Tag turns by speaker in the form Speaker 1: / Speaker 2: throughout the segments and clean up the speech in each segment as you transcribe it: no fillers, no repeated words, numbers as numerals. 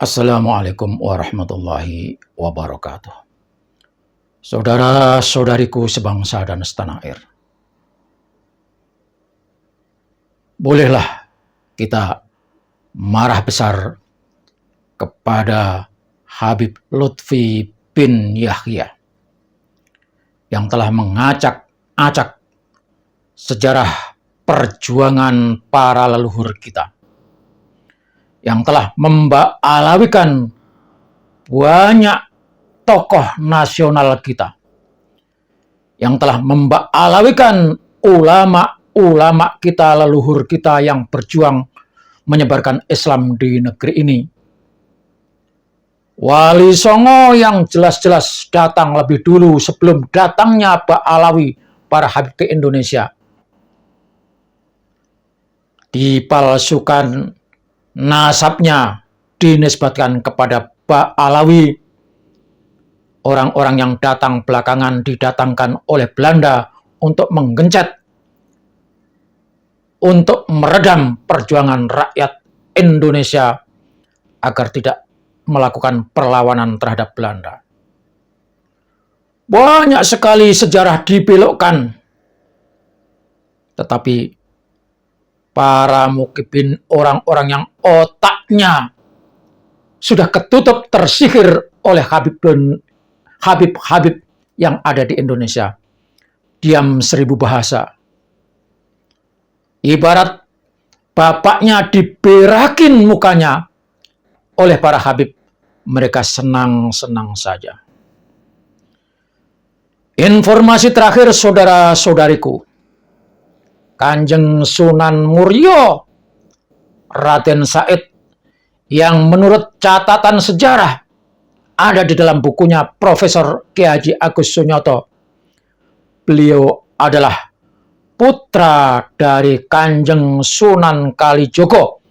Speaker 1: Assalamualaikum warahmatullahi wabarakatuh. Saudara-saudariku sebangsa dan setanah air. Bolehlah kita marah besar kepada Habib Lutfi bin Yahya yang telah mengacak-acak sejarah perjuangan para leluhur kita, yang telah memba'alawikan banyak tokoh nasional kita, yang telah memba'alawikan ulama-ulama kita, leluhur kita yang berjuang menyebarkan Islam di negeri ini. Wali Songo yang jelas-jelas datang lebih dulu sebelum datangnya Ba'alawi para Habib ke Indonesia, dipalsukan nasabnya, dinisbatkan kepada Ba'alawi. Orang-orang yang datang belakangan didatangkan oleh Belanda untuk menggencet, untuk meredam perjuangan rakyat Indonesia agar tidak melakukan perlawanan terhadap Belanda. Banyak sekali sejarah dibelokkan, tetapi para mukibin, orang-orang yang otaknya sudah ketutup, tersihir oleh Habib yang ada di Indonesia, diam 1000 bahasa. Ibarat bapaknya diberakin mukanya oleh para Habib, mereka senang-senang saja. Informasi terakhir, saudara-saudariku, Kanjeng Sunan Muria Raden Said, yang menurut catatan sejarah ada di dalam bukunya Profesor Ki Haji Agus Sunyoto, beliau adalah putra dari Kanjeng Sunan Kalijogo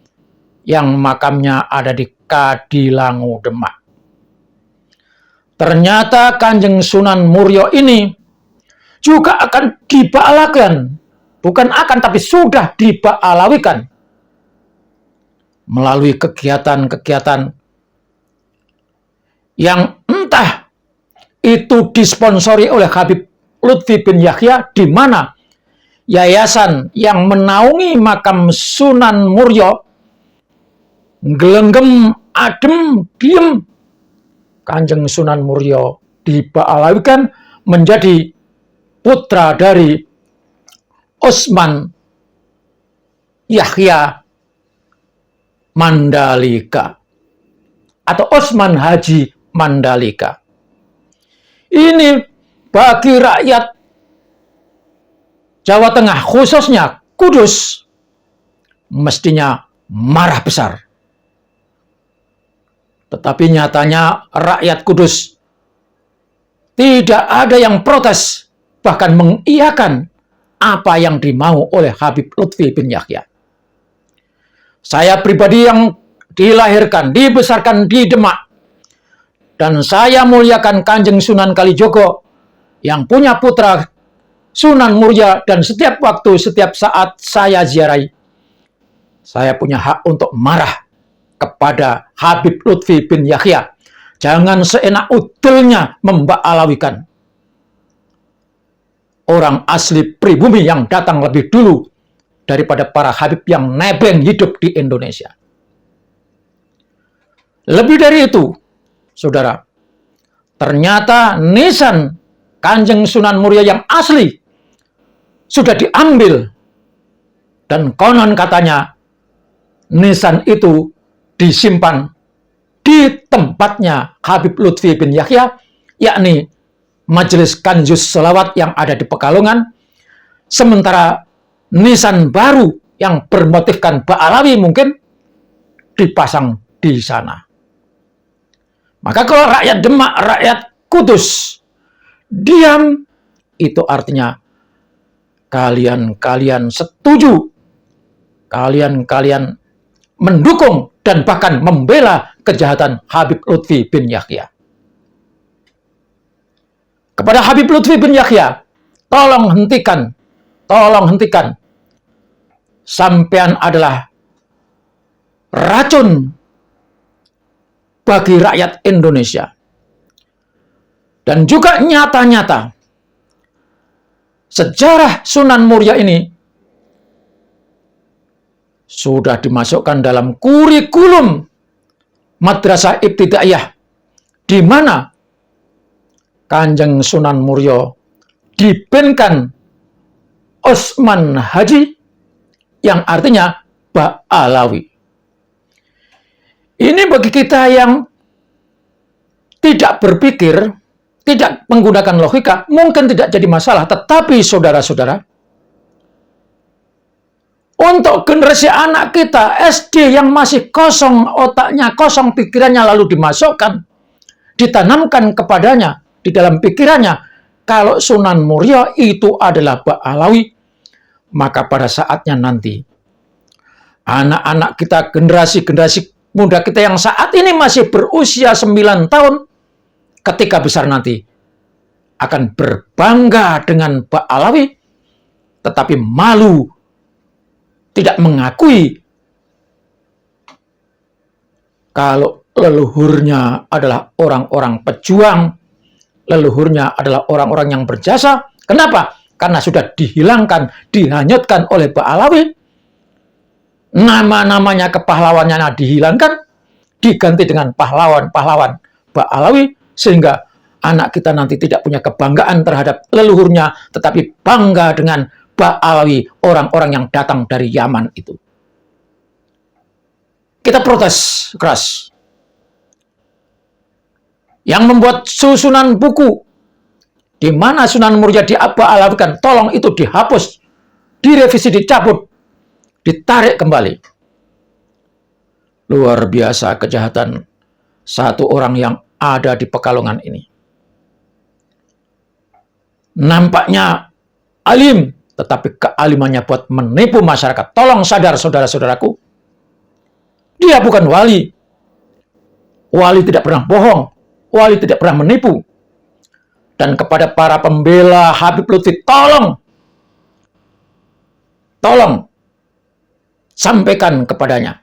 Speaker 1: yang makamnya ada di Kadilangu, Demak. Ternyata Kanjeng Sunan Muria ini juga akan diba'alakan, bukan akan, tapi sudah diba'alawikan melalui kegiatan-kegiatan yang entah itu disponsori oleh Habib Lutfi bin Yahya, di mana yayasan yang menaungi makam Sunan Muria gelenggem, adem, diem. Kanjeng Sunan Muria diba'alawikan menjadi putra dari Osman Yahya Mandalika atau Osman Haji Mandalika. Ini bagi rakyat Jawa Tengah, khususnya Kudus, mestinya marah besar. Tetapi nyatanya rakyat Kudus tidak ada yang protes, bahkan mengiyakan apa yang dimau oleh Habib Lutfi bin Yahya. Saya pribadi yang dilahirkan, dibesarkan di Demak, dan saya muliakan Kanjeng Sunan Kalijogo yang punya putra Sunan Muria, dan setiap waktu, setiap saat saya ziarahi, saya punya hak untuk marah kepada Habib Lutfi bin Yahya. Jangan seenak udilnya memba'alawikan orang asli pribumi yang datang lebih dulu daripada para Habib yang nebeng hidup di Indonesia. Lebih dari itu, saudara, ternyata nisan Kanjeng Sunan Muria yang asli sudah diambil, dan konon katanya nisan itu disimpan di tempatnya Habib Lutfi bin Yahya, yakni Majelis Kanjus Selawat yang ada di Pekalongan, sementara nisan baru yang bermotifkan Ba'alawi mungkin dipasang di sana. Maka kalau rakyat Demak, rakyat Kudus diam, itu artinya kalian setuju, kalian mendukung dan bahkan membela kejahatan Habib Lutfi bin Yahya. Kepada Habib Lutfi bin Yahya, tolong hentikan. Sampean adalah racun bagi rakyat Indonesia. Dan juga nyata-nyata sejarah Sunan Muria ini sudah dimasukkan dalam kurikulum Madrasah Ibtidaiyah, di mana Kanjeng Sunan Muria dibenkan Osman Haji, yang artinya Ba'alawi. Ini bagi kita yang tidak berpikir, tidak menggunakan logika, mungkin tidak jadi masalah. Tetapi saudara-saudara, untuk generasi anak kita SD yang masih kosong otaknya, kosong pikirannya, lalu dimasukkan, ditanamkan kepadanya di dalam pikirannya kalau Sunan Muria itu adalah Ba'alawi, maka pada saatnya nanti anak-anak kita, generasi-generasi muda kita yang saat ini masih berusia 9 tahun, ketika besar nanti akan berbangga dengan Ba'alawi, tetapi malu tidak mengakui kalau leluhurnya adalah orang-orang pejuang, leluhurnya adalah orang-orang yang berjasa. Kenapa? Karena sudah dihilangkan, dihanyutkan oleh Ba'alawi. Nama-namanya, kepahlawannya dihilangkan, diganti dengan pahlawan-pahlawan Ba'alawi, sehingga anak kita nanti tidak punya kebanggaan terhadap leluhurnya, tetapi bangga dengan Ba'alawi, orang-orang yang datang dari Yaman itu. Kita protes keras. Yang membuat susunan buku di mana Sunan Muria diaba'alawikan, tolong itu dihapus, direvisi, dicabut, ditarik kembali. Luar biasa kejahatan satu orang yang ada di Pekalongan ini. Nampaknya alim, tetapi kealimannya buat menipu masyarakat. Tolong sadar saudara-saudaraku. Dia bukan wali. Wali tidak pernah bohong. Wali tidak pernah menipu. Dan kepada para pembela Habib Lutfi, tolong sampaikan kepadanya.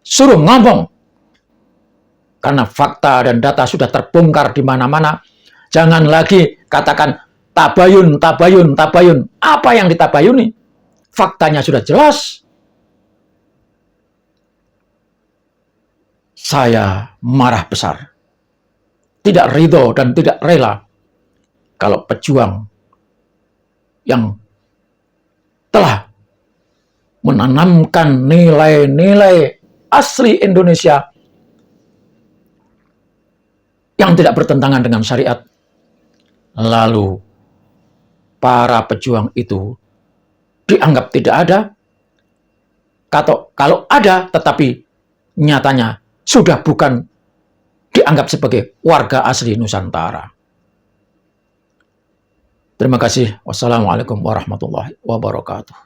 Speaker 1: Suruh ngomong. Karena fakta dan data sudah terbongkar di mana-mana. Jangan lagi katakan tabayun, tabayun, tabayun. Apa yang ditabayuni? Faktanya sudah jelas. Saya marah besar. Tidak ridho dan tidak rela kalau pejuang yang telah menanamkan nilai-nilai asli Indonesia yang tidak bertentangan dengan syariat, lalu para pejuang itu dianggap tidak ada, kalau ada tetapi nyatanya sudah bukan dianggap sebagai warga asli Nusantara. Terima kasih. Wassalamualaikum warahmatullahi wabarakatuh.